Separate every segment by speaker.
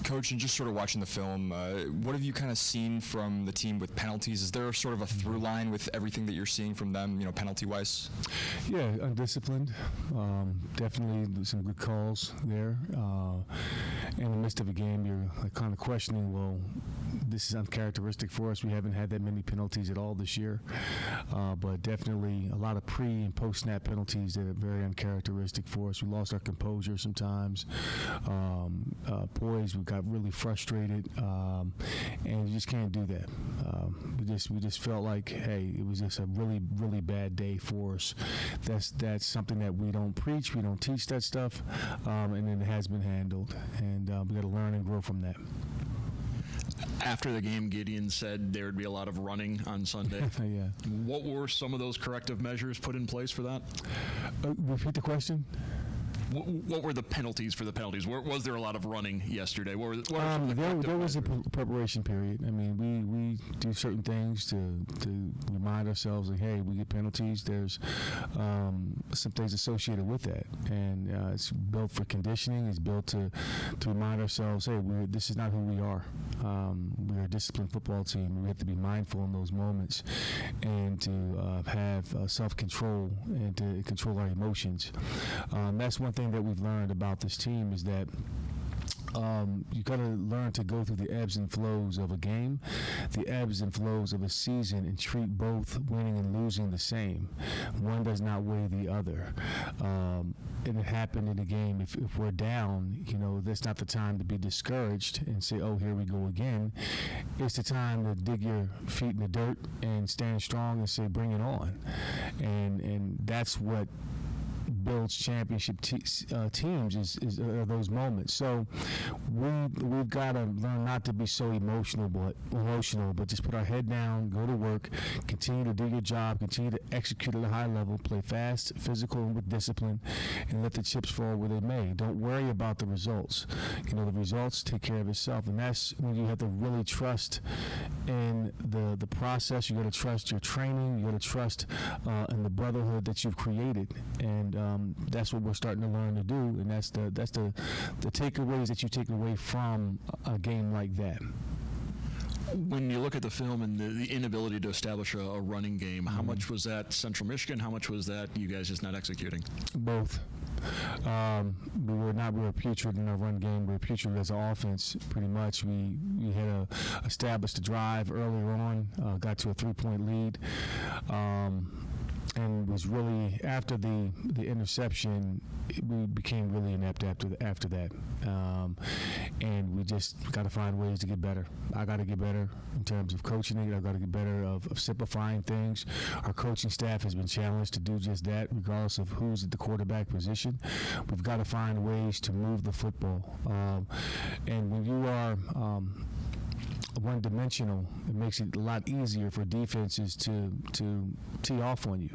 Speaker 1: Coach, and just sort of watching the film, what have you kind of seen from the team with penalties? Is there sort of a through line with everything that you're seeing from them, penalty-wise?
Speaker 2: Yeah, undisciplined. Definitely some good calls there. In the midst of a game, you're kind of questioning, well, this is uncharacteristic for us. We haven't had that many penalties at all this year. But definitely a lot of pre- and post-snap penalties that are very uncharacteristic for us. We lost our composure sometimes. Poise, we got really frustrated, and you just can't do that. We just felt like, hey, it was just a really, really bad day for us. That's something that we don't preach, we don't teach that stuff, and it has been handled, and we got to learn and grow from that.
Speaker 3: After the game, Gideon said there would be a lot of running on Sunday.
Speaker 2: Yeah.
Speaker 3: What were some of those corrective measures put in place for that?
Speaker 2: Repeat the question.
Speaker 3: What were the penalties for the penalties? Was there a lot of running yesterday? What were
Speaker 2: there was a preparation period. I mean, we do certain things to remind ourselves, like, hey, we get penalties. There's some things associated with that, and it's built for conditioning. It's built to remind ourselves, hey, this is not who we are. We're a disciplined football team. We have to be mindful in those moments, and to have self-control and to control our emotions. That's one thing that we've learned about this team is that you got to learn to go through the ebbs and flows of a game, the ebbs and flows of a season, and treat both winning and losing the same. One does not weigh the other. And it happened in the game. If we're down, that's not the time to be discouraged and say, oh, here we go again. It's the time to dig your feet in the dirt and stand strong and say, bring it on. And that's what builds championship teams are those moments. So we've got to learn not to be so emotional, but just put our head down, go to work, continue to do your job, continue to execute at a high level, play fast, physical, and with discipline, and let the chips fall where they may. Don't worry about the results. The results take care of itself, and that's when you have to really trust in the process. You got to trust your training. You got to trust in the brotherhood that you've created, and that's what we're starting to learn to do, and that's the takeaways that you take away from a game like that.
Speaker 3: When you look at the film and the inability to establish a running game, how much was that Central Michigan? How much was that you guys just not executing?
Speaker 2: Both. We were putrid in our run game. We were putrid as an offense, pretty much. We had established a drive earlier on, got to a 3-point lead. And was really, after the interception, we became really inept after that. And we just got to find ways to get better. I got to get better in terms of coaching it. I got to get better of simplifying things. Our coaching staff has been challenged to do just that, regardless of who's at the quarterback position. We've got to find ways to move the football. And when you are one-dimensional, it makes it a lot easier for defenses to tee off on you,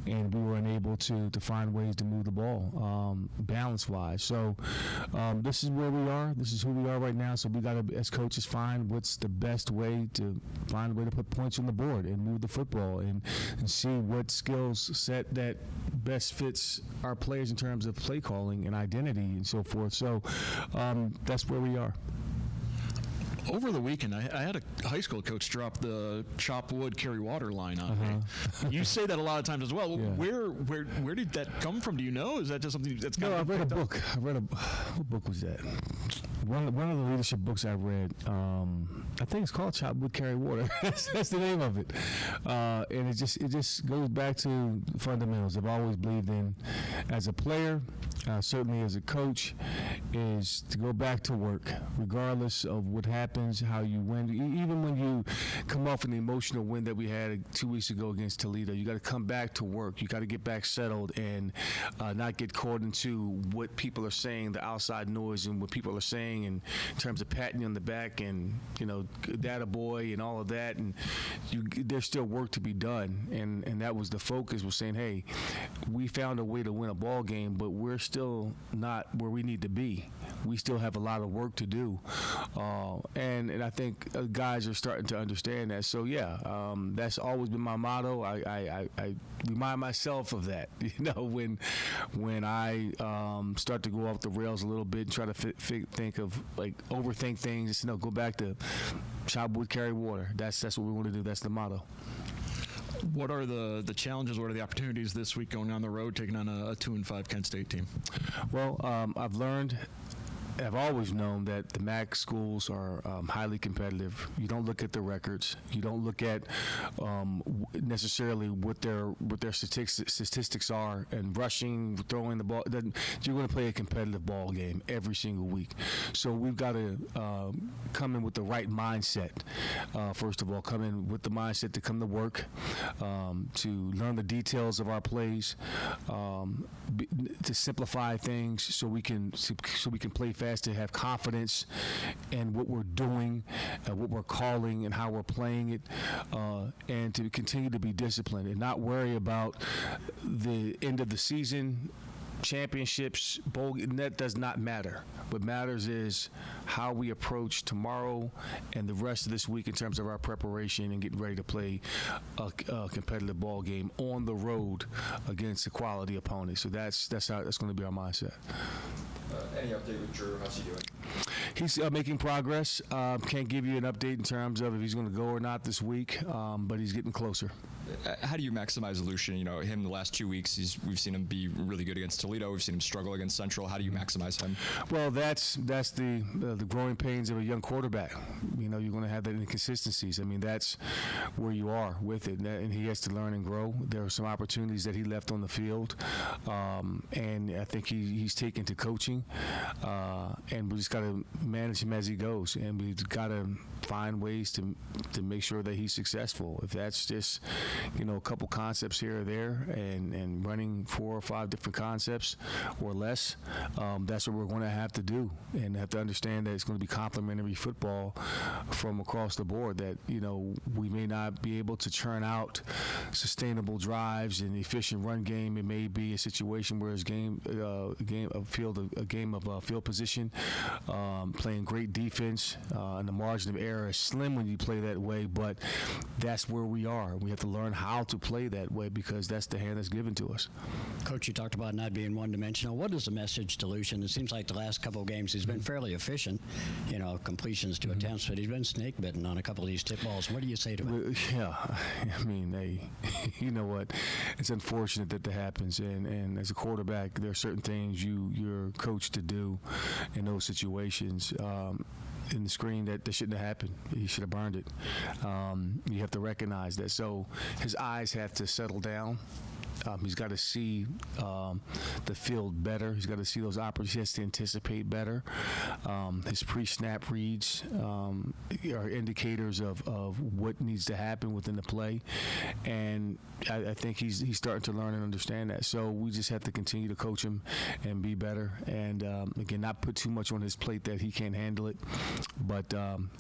Speaker 2: and we were unable to find ways to move the ball balance-wise. So this is where we are. This is who we are right now. So we got to, as coaches, find what's the best way to find a way to put points on the board and move the football, and see what skills set that best fits our players in terms of play calling and identity and so forth. So that's where we are.
Speaker 3: Over the weekend, I had a high school coach drop the chop wood, carry water line on me. You say that a lot of times as well. Yeah. Where did that come from? Do you know? Is that just something that's kind of...
Speaker 2: No, I read a book. What book was that? One of the leadership books I read, I think it's called Chop Wood, Carry Water. That's the name of it. And it just goes back to fundamentals I've always believed in as a player, certainly as a coach, is to go back to work, regardless of what happens, how you win. Even when you come off an emotional win that we had 2 weeks ago against Toledo, you got to come back to work. You got to get back settled and not get caught into what people are saying, the outside noise, and what people are saying in terms of patting you on the back and, data boy and all of that. And there's still work to be done. And that was the focus, was saying, hey, we found a way to win a ball game, but we're still not where we need to be. we still have a lot of work to do, and I think guys are starting to understand that. So that's always been my motto. I remind myself of that, when I start to go off the rails a little bit and try to think of overthink things. Just go back to chop wood, carry water. That's what we want to do. That's the motto.
Speaker 3: What are the challenges? What are the opportunities this week going on the road, taking on a 2-5 Kent State team?
Speaker 2: Well, I've always known that the MAC schools are highly competitive. You don't look at the records. You don't look at necessarily what their statistics are, and rushing, throwing the ball. You're going to play a competitive ball game every single week. So we've got to come in with the right mindset. First of all, come in with the mindset to come to work, to learn the details of our plays, to simplify things so we can play fast, to have confidence in what we're doing, what we're calling, and how we're playing it, and to continue to be disciplined and not worry about the end of the season, championships, bowl. That does not matter. What matters is how we approach tomorrow and the rest of this week in terms of our preparation and getting ready to play a competitive ball game on the road against a quality opponent. So that's going to be our mindset.
Speaker 1: Any update with Drew? How's he doing?
Speaker 2: He's making progress. Can't give you an update in terms of if he's going to go or not this week, but he's getting closer.
Speaker 1: How do you maximize Lucian? Him the last 2 weeks, we've seen him be really good against Toledo. We've seen him struggle against Central. How do you maximize him?
Speaker 2: Well, that's the growing pains of a young quarterback. You're going to have that inconsistencies. I mean, that's where you are with it, and he has to learn and grow. There are some opportunities that he left on the field, and I think he's taken to coaching, and we just got to manage him as he goes, and we've got to find ways to make sure that he's successful. If that's just a couple concepts here or there, and running 4 or 5 different concepts or less, that's what we're going to have to do, and have to understand that it's going to be complementary football from across the board. That we may not be able to churn out sustainable drives and efficient run game. It may be a situation where it's a game of field position, playing great defense, and the margin of error is slim when you play that way. But that's where we are. We have to learn how to play that way because that's the hand that's given to us.
Speaker 4: Coach, you talked about not being one-dimensional. What is the message to Lucian? It seems like the last couple of games he's been fairly efficient, completions to attempts, but he's been snake-bitten on a couple of these tip balls. What do you say to him?
Speaker 2: Yeah, I mean, you know what? It's unfortunate that happens, and as a quarterback, there are certain things you're coached to do in those situations. In the screen that shouldn't have happened. He should have burned it. You have to recognize that. So his eyes have to settle down. He's got to see the field better. He's got to see those opportunities. He has to anticipate better. His pre-snap reads are indicators of what needs to happen within the play, and I think he's starting to learn and understand that. So we just have to continue to coach him and be better, and again, not put too much on his plate that he can't handle it. But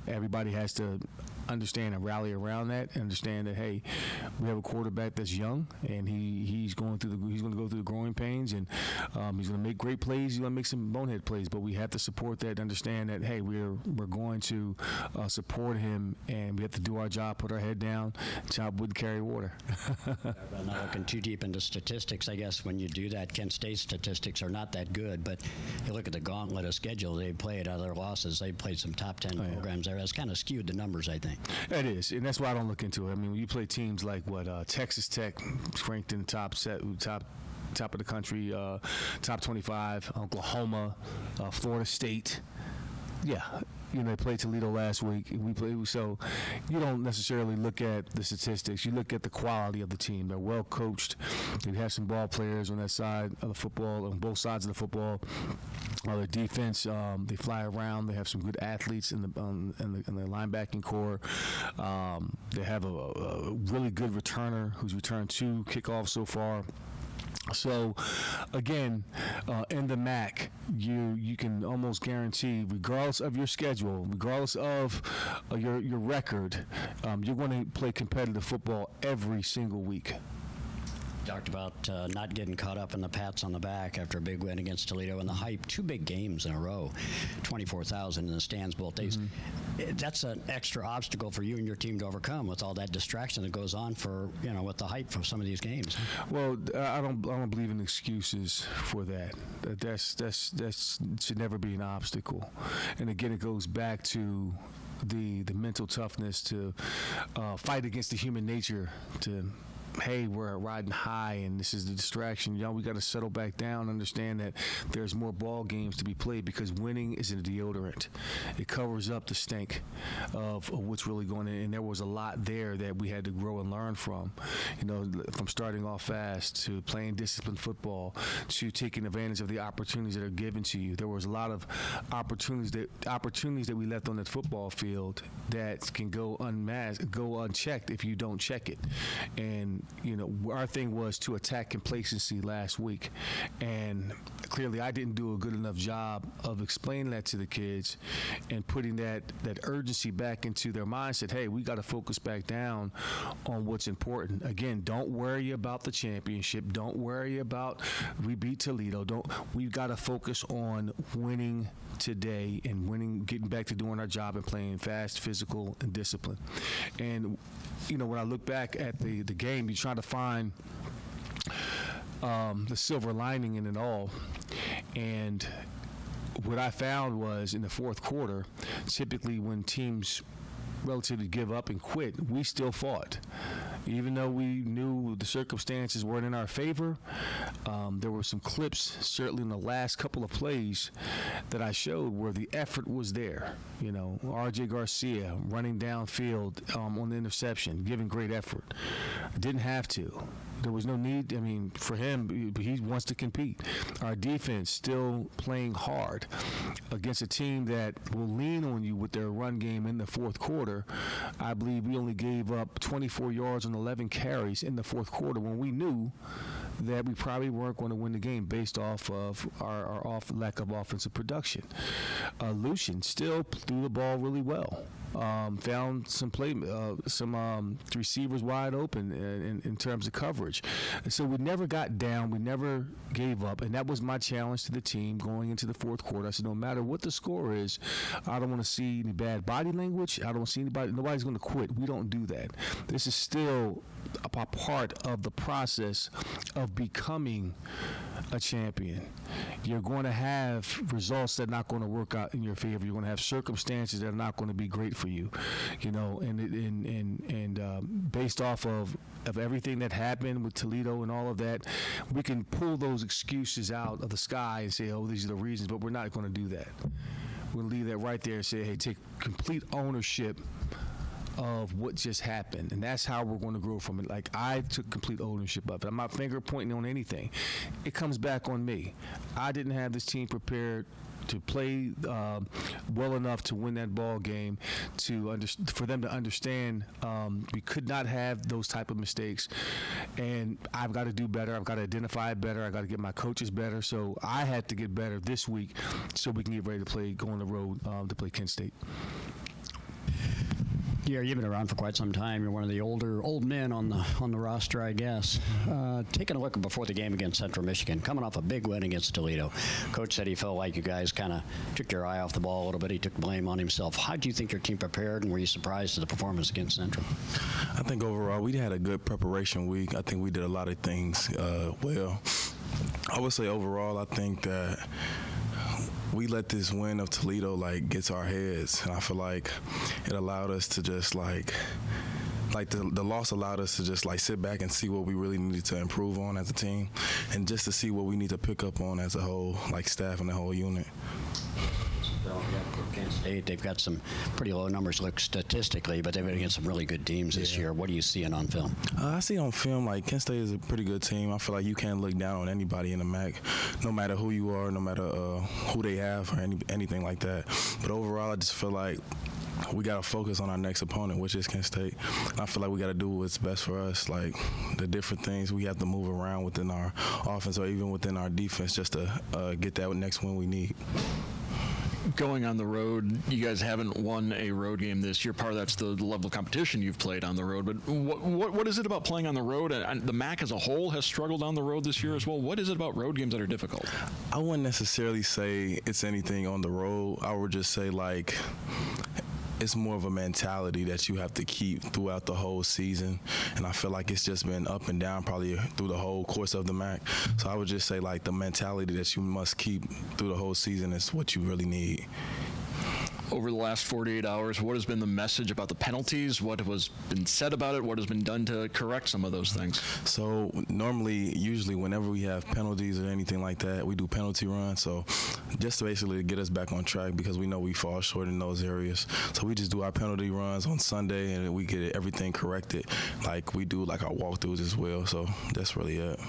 Speaker 2: everybody has to understand and rally around that, and understand that, hey, we have a quarterback that's young, and he's going to go through the growing pains, and he's going to make great plays. He's going to make some bonehead plays, but we have to support that, and understand that, hey, we're going to support him, and we have to do our job, put our head down, chop wood, carry water.
Speaker 4: I'm not looking too deep into statistics. I guess when you do that, Kent State statistics are not that good, but you look at the gauntlet of schedule they played, other losses, they played some top 10 programs there. That's kind of skewed the numbers, I think.
Speaker 2: It is, and that's why I don't look into it. I mean, when you play teams like Texas Tech, ranked in the top of the country, top 25, Oklahoma, Florida State. Yeah, they played Toledo last week. So you don't necessarily look at the statistics. You look at the quality of the team. They're well coached. They have some ball players on that side of the football, on both sides of the football. Their defense, they fly around. They have some good athletes in the linebacking core. They have a really good returner who's returned 2 kickoffs so far. So, again, in the MAC, you can almost guarantee, regardless of your schedule, regardless of your record, you're going to play competitive football every single week.
Speaker 4: Talked about not getting caught up in the pats on the back after a big win against Toledo and the hype. 2 big games in a row, 24,000 in the stands both days. That's an extra obstacle for you and your team to overcome with all that distraction that goes on for with the hype for some of these games.
Speaker 2: Well, I don't believe in excuses for that. That should never be an obstacle. And again, it goes back to the mental toughness to fight against the human nature to, hey, we're riding high and this is the distraction. We got to settle back down and understand that there's more ball games to be played, because winning is a deodorant. It covers up the stink of what's really going on. And there was a lot there that we had to grow and learn from. From starting off fast to playing disciplined football to taking advantage of the opportunities that are given to you. There was a lot of opportunities that we left on the football field that can go unchecked if you don't check it. And our thing was to attack complacency last week, and clearly I didn't do a good enough job of explaining that to the kids and putting that urgency back into their mindset. Hey, we got to focus back down on what's important. Again, don't worry about the championship. Don't worry about we beat Toledo. We've got to focus on winning today and winning, getting back to doing our job and playing fast, physical, and disciplined. And when I look back at the game, you try to find the silver lining in it all. And what I found was in the fourth quarter, typically when teams relatively give up and quit, we still fought. Even though we knew the circumstances weren't in our favor, there were some clips, certainly in the last couple of plays, that I showed where the effort was there. R.J. Garcia running downfield on the interception, giving great effort. Didn't have to. There was no need. For him, he wants to compete. Our defense still playing hard against a team that will lean on you with their run game in the fourth quarter. I believe we only gave up 24 yards on 11 carries in the fourth quarter when we knew that we probably weren't going to win the game based off of our lack of offensive production. Lucian still threw the ball really well. Found some receivers wide open in terms of coverage. So we never got down. We never gave up. And that was my challenge to the team going into the fourth quarter. I said, no matter what the score is, I don't want to see any bad body language. I don't see nobody's going to quit. We don't do that. This is still a part of the process of becoming a champion. You're going to have results that are not going to work out in your favor. You're going to have circumstances that are not going to be great for you, and based off of everything that happened with Toledo and all of that, we can pull those excuses out of the sky and say, oh, these are the reasons, but we're not going to do that. We're going to leave that right there and say, hey, take complete ownership of what just happened, and that's how we're going to grow from it. Like, I took complete ownership of it. I'm not finger pointing on anything. It comes back on me. I didn't have this team prepared to play well enough to win that ball game, for them to understand we could not have those type of mistakes, and I've got to do better. I've got to identify it better. I've got to get my coaches better. So I had to get better this week so we can get ready to go on the road to play Kent State.
Speaker 4: Yeah, you've been around for quite some time. You're one of the old men on the roster, I guess. Taking a look before the game against Central Michigan, coming off a big win against Toledo. Coach said he felt like you guys kind of took your eye off the ball a little bit. He took blame on himself. How do you think your team prepared, and were you surprised at the performance against Central?
Speaker 5: I think overall we had a good preparation week. I think we did a lot of things well. I would say overall I think that we let this win of Toledo get to our heads, and I feel like it allowed us to just the loss allowed us to just sit back and see what we really needed to improve on as a team, and just to see what we need to pick up on as a whole, staff and the whole unit.
Speaker 4: Kent State, they've got some pretty low numbers statistically, but they've been against some really good teams this year. What are you seeing on film?
Speaker 5: I see on film Kent State is a pretty good team. I feel like you can't look down on anybody in the MAC, no matter who you are, no matter who they have or anything like that. But overall, I just feel like we got to focus on our next opponent, which is Kent State. I feel like we got to do what's best for us, the different things we have to move around within our offense or even within our defense just to get that next win we need.
Speaker 3: going on the road, you guys haven't won a road game this year. Part of that's the level of competition you've played on the road. But what is it about playing on the road? And the MAC as a whole has struggled on the road this year as well. What is it about road games that are difficult?
Speaker 5: I wouldn't necessarily say it's anything on the road. I would just say, like, it's more of a mentality that you have to keep throughout the whole season. And I feel like it's just been up and down probably through the whole course of the MAC. So I would just say, like, the mentality that you must keep through the whole season is what you really need.
Speaker 3: Over the last 48 hours, what has been the message about the penalties? What has been said about it? What has been done to correct some of those things?
Speaker 5: So usually whenever we have penalties or anything like that, we do penalty runs. So just to basically get us back on track, because we know we fall short in those areas. So we just do our penalty runs on Sunday, and we get everything corrected. Like, we do like our walkthroughs as well. So that's really it.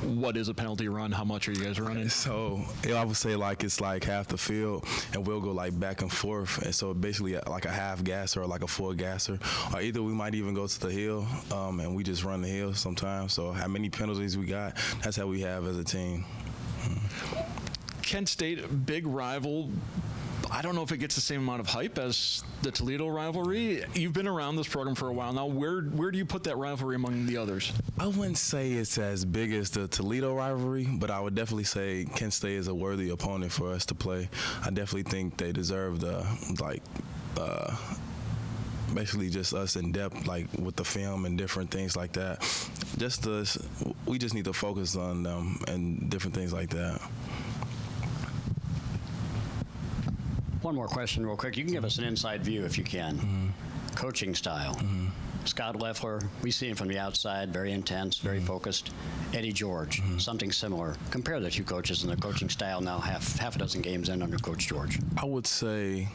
Speaker 3: What is a penalty run? How much are you guys running?
Speaker 5: So I would say, like, it's like half the field, and we'll go like back and forth. And so basically like a half gasser or like a full gasser, or either we might even go to the hill, and we just run the hill sometimes. So how many penalties we got, that's how we have as a team.
Speaker 3: Kent State, big rival. I don't know if it gets the same amount of hype as the Toledo rivalry. You've been around this program for a while now. Where do you put that rivalry among the others?
Speaker 5: I wouldn't say it's as big as the Toledo rivalry, but I would definitely say Kent State is a worthy opponent for us to play. I definitely think they deserve the, basically just us in depth, like with the film and different things like that. We just need to focus on them and different things like that.
Speaker 4: One more question real quick. You can give us an inside view if you can. Mm-hmm. Coaching style. Mm-hmm. Scott Leffler, we see him from the outside, very intense, very focused. Eddie George, something similar. Compare the two coaches and their coaching style now half a dozen games in under Coach George.
Speaker 5: I would say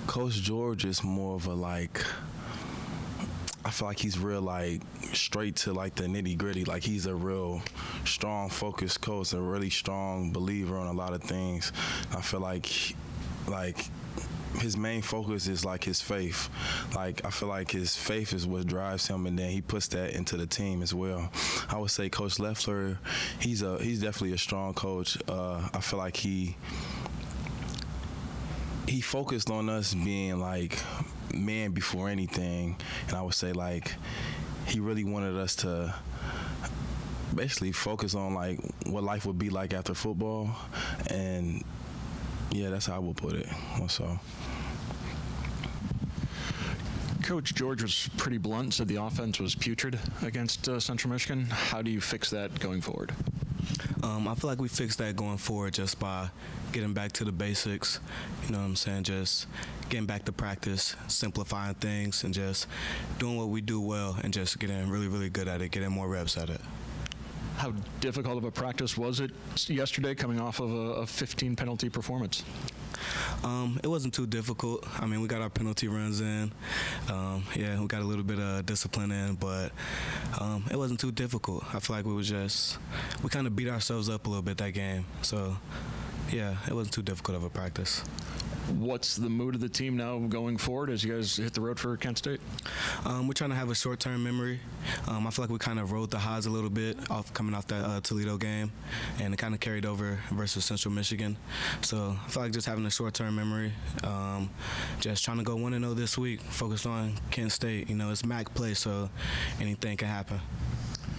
Speaker 5: Coach George is more of a, like, I feel like he's real, like, straight to, like, the nitty-gritty. Like, he's a real strong, focused coach, a really strong believer on a lot of things. I feel like his main focus is, like, his faith. Like, I feel like his faith is what drives him, and then he puts that into the team as well. I would say Coach Leffler, he's definitely a strong coach. I feel like he focused on us being, like, man before anything, and I would say, like, he really wanted us to basically focus on, like, what life would be like after football, and yeah, that's how I would put it. So
Speaker 3: Coach George was pretty blunt, said the offense was putrid against Central Michigan. How do you fix that going forward?
Speaker 6: I feel like we fixed that going forward just by getting back to the basics, you know what I'm saying, just getting back to practice, simplifying things, and just doing what we do well and just getting really, really good at it, getting more reps at it.
Speaker 3: How difficult of a practice was it yesterday coming off of a 15 penalty performance?
Speaker 6: It wasn't too difficult. I mean, we got our penalty runs in. We got a little bit of discipline in, but it wasn't too difficult. I feel like we kind of beat ourselves up a little bit that game. So, yeah, it wasn't too difficult of a practice.
Speaker 3: What's the mood of the team now going forward as you guys hit the road for Kent State?
Speaker 6: We're trying to have a short-term memory. I feel like we kind of rode the highs a little bit coming off that Toledo game, and it kind of carried over versus Central Michigan. So I feel like just having a short-term memory, just trying to go 1-0 this week, focused on Kent State. You know, it's MAC play, so anything can happen.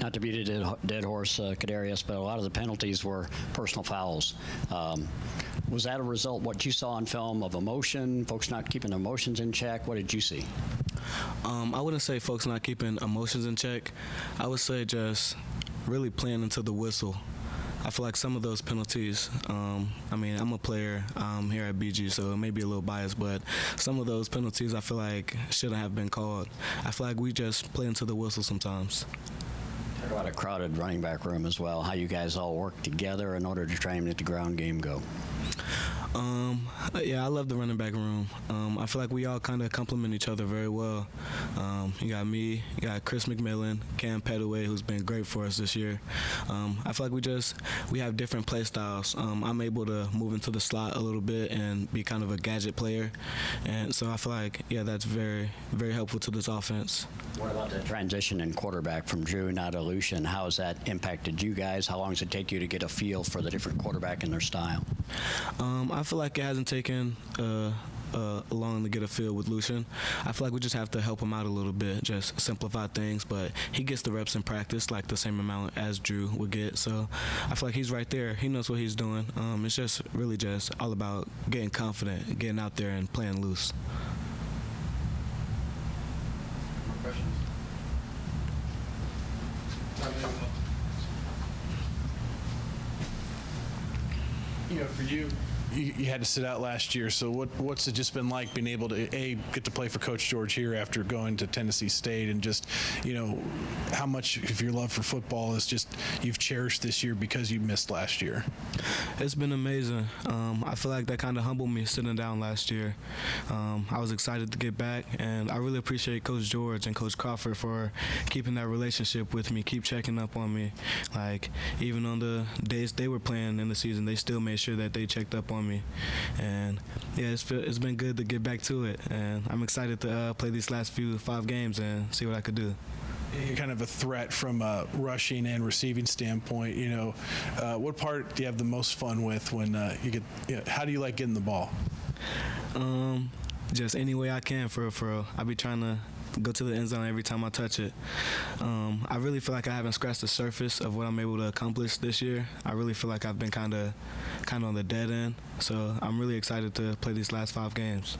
Speaker 4: Not to beat a dead horse, Kadarius, but a lot of the penalties were personal fouls. Was that a result, what you saw on film, of emotion, folks not keeping their emotions in check? What did you see?
Speaker 6: I wouldn't say folks not keeping emotions in check. I would say just really playing into the whistle. I feel like some of those penalties, I mean, I'm a player here at BG, so it may be a little biased, but some of those penalties I feel like shouldn't have been called. I feel like we just play into the whistle sometimes.
Speaker 4: Talk about a crowded running back room as well, how you guys all work together in order to try and let the ground game go.
Speaker 6: Yeah, I love the running back room. I feel like we all kind of complement each other very well. You got me, you got Chris McMillan, Cam Petaway, who's been great for us this year. I feel like we have different play styles. I'm able to move into the slot a little bit and be kind of a gadget player, and so I feel like that's very, very helpful to this offense.
Speaker 4: What about the transition in quarterback from Drew now to Lucian? How has that impacted you guys? How long does it take you to get a feel for the different quarterback and their style?
Speaker 6: I feel like it hasn't taken long to get a feel with Lucian. I feel like we just have to help him out a little bit, just simplify things, but he gets the reps in practice like the same amount as Drew would get, so I feel like he's right there. He knows what he's doing. It's just really just all about getting confident, getting out there and playing loose.
Speaker 4: More questions?
Speaker 7: For you, you had to sit out last year. So what's it just been like being able to get to play for Coach George here after going to Tennessee State, and just how much of your love for football is just you've cherished this year because you missed last year?
Speaker 6: It's been amazing. I feel like that kind of humbled me sitting down last year. I was excited to get back, and I really appreciate Coach George and Coach Crawford for keeping that relationship with me, keep checking up on me. Like, even on the days they were playing in the season, they still made sure that they checked up on me. And it's been good to get back to it, and I'm excited to play these last 5 games and see what I could do.
Speaker 7: You're kind of a threat from a rushing and receiving standpoint. What part do you have the most fun with when you get? How do you like getting the ball?
Speaker 6: Just any way I can, for real. I be trying to go to the end zone every time I touch it. I really feel like I haven't scratched the surface of what I'm able to accomplish this year. I really feel like I've been kind of on the dead end. So I'm really excited to play these last 5 games.